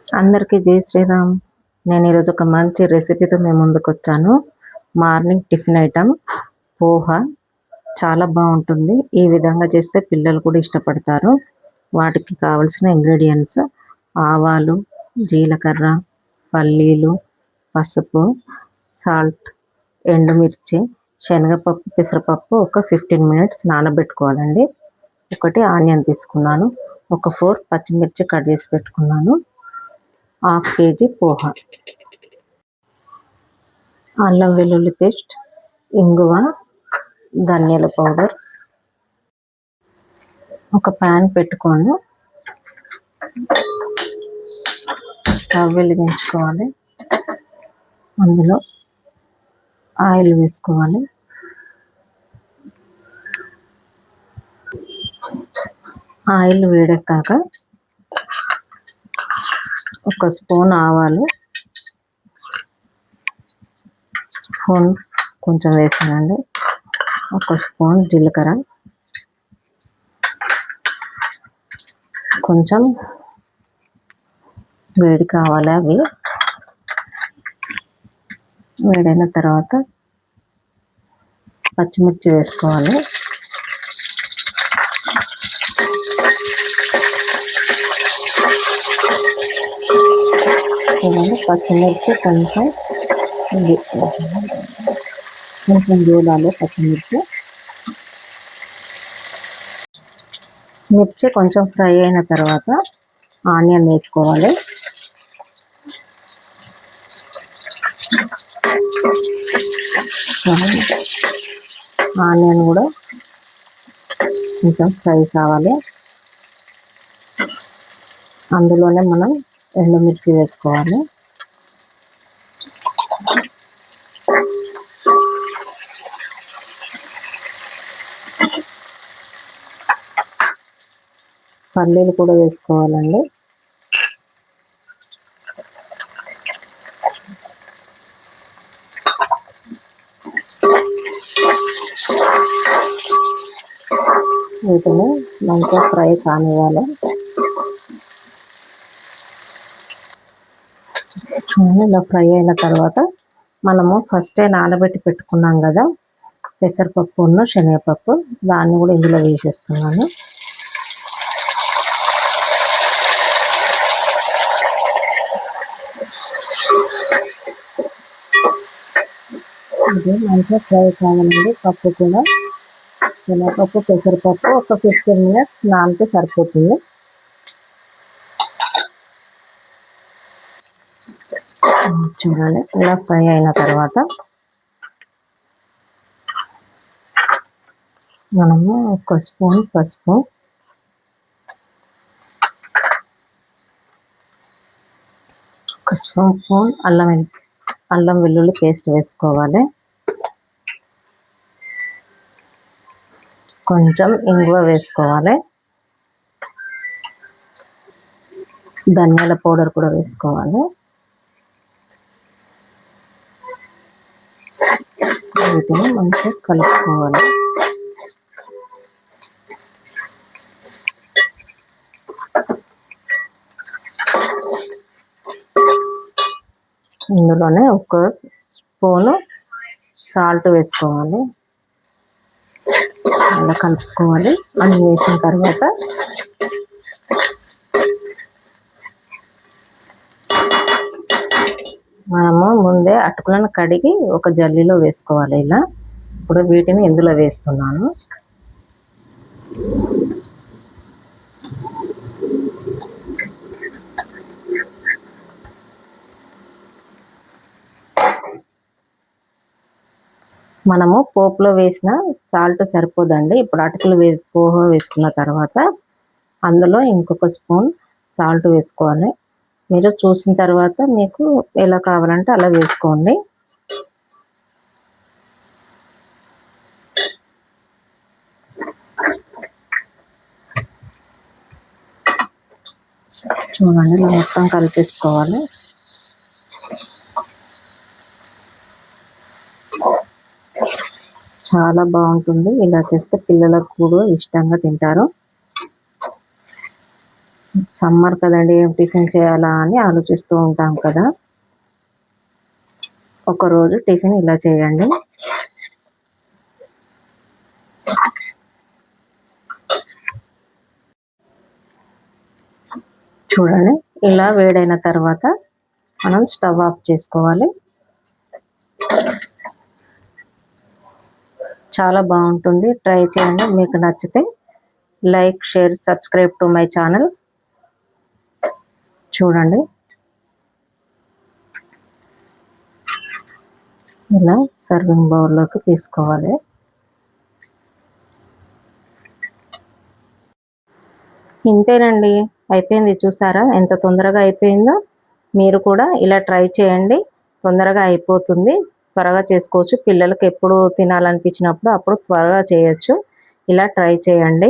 అందరికీ జై శ్రీరామ్. నేను ఈరోజు ఒక మంచి రెసిపీతో మేము ముందుకు వచ్చాను. మార్నింగ్ టిఫిన్ ఐటమ్ పోహా చాలా బాగుంటుంది. ఈ విధంగా చేస్తే పిల్లలు కూడా ఇష్టపడతారు. వాటికి కావలసిన ఇంగ్రీడియంట్స్ ఆవాలు, జీలకర్ర, పల్లీలు, పసుపు, సాల్ట్, ఎండుమిర్చి, శనగపప్పు, పెసరపప్పు ఒక 15 మినిట్స్ నానబెట్టుకోవాలండి. ఒకటి ఆనియన్ తీసుకున్నాను, ఒక 4 పచ్చిమిర్చి కట్ చేసి పెట్టుకున్నాను, 1/2 kg పోహా, అల్లం వెల్లుల్లి పేస్ట్, ఇంగువ, ధనియాల పౌడర్. ఒక ప్యాన్ పెట్టుకొని స్టవ్ వెలిగించుకోవాలి. అందులో ఆయిల్ వేసుకోవాలి. ఆయిల్ వేడెక్కాక ఒక స్పూన్ ఆవాలు, స్పూన్ కొంచెం వేసానండి, ఒక స్పూన్ జీలకర్ర, కొంచెం వేడి కావాలి. అవి వేడైన తర్వాత పచ్చిమిర్చి వేసుకోవాలి. పచ్చిమిర్చి కొంచెం చూడాలి. మిర్చి కొంచెం ఫ్రై అయిన తర్వాత ఆనియన్ వేసుకోవాలి. ఆనియన్ కూడా కొంచెం ఫ్రై కావాలి. అందులోనే మనం ఎండుమిర్చి వేసుకోవాలి. పల్లీలు కూడా వేసుకోవాలండి. వీటిని మంచిగా ఫ్రై కానివ్వాలి. ఇలా ఫ్రై అయిన తర్వాత మనము ఫస్టే నానబెట్టి పెట్టుకున్నాం కదా పెసరపప్పు, శనగపప్పు, దాన్ని కూడా ఇందులో వేసేస్తున్నాను. ఇది మంచిగా ఫ్రై కావాలండి. పప్పు కూడా శనగపప్పు, పెసరపప్పు ఒక 15 మినిట్స్ నానితే సరిపోతుంది. చూడండి, ఇలా ఫ్రై అయిన తర్వాత మనము ఒక స్పూన్ పసుపు, ఒక స్పూన్ అల్లం వెల్లుల్లి పేస్ట్ వేసుకోవాలి. కొంచెం ఇంగువ వేసుకోవాలి. ధనియాల పౌడర్ కూడా వేసుకోవాలి. వీటిని మంచిగా కలుపుకోవాలి. ఇందులోనే ఒక స్పూను సాల్ట్ వేసుకోవాలి. అలా కలుపుకోవాలి. అన్నీ వేసిన తర్వాత మనము ముందే అటుకులను కడిగి ఒక జల్లీలో వేసుకోవాలి. ఇలా ఇప్పుడు వీటిని ఇందులో వేస్తున్నాను. మనము పోపులో వేసిన సాల్ట్ సరిపోదండి. ఇప్పుడు అటుకులు పోహ వేసుకున్న తర్వాత అందులో ఇంకొక స్పూన్ సాల్ట్ వేసుకోవాలి. మీరు చూసిన తర్వాత మీకు ఎలా కావాలంటే అలా వేసుకోండి. చూడండి, ఇలా మొత్తం కలిపేసుకోవాలి. చాలా బాగుంటుంది. ఇలా చేస్తే పిల్లలకు కూడా ఇష్టంగా తింటారు. సమ్మర్ కదండి, ఏం టిఫిన్ చేయాలా అని ఆలోచిస్తూ ఉంటాం కదా. ఒకరోజు టిఫిన్ ఇలా చేయండి. చూడండి, ఇలా వేడైన తర్వాత మనం స్టవ్ ఆఫ్ చేసుకోవాలి. చాలా బాగుంటుంది, ట్రై చేయండి. మీకు నచ్చితే like, share, subscribe to my channel. చూడండి, ఇలా సర్వింగ్ బౌల్లోకి తీసుకోవాలి. ఇంతేనండి, అయిపోయింది. చూసారా ఎంత తొందరగా అయిపోయిందో? మీరు కూడా ఇలా ట్రై చేయండి, తొందరగా అయిపోతుంది, త్వరగా చేసుకోవచ్చు. పిల్లలకి ఎప్పుడు తినాలనిపించినప్పుడు అప్పుడు త్వరగా చేయొచ్చు. ఇలా ట్రై చేయండి.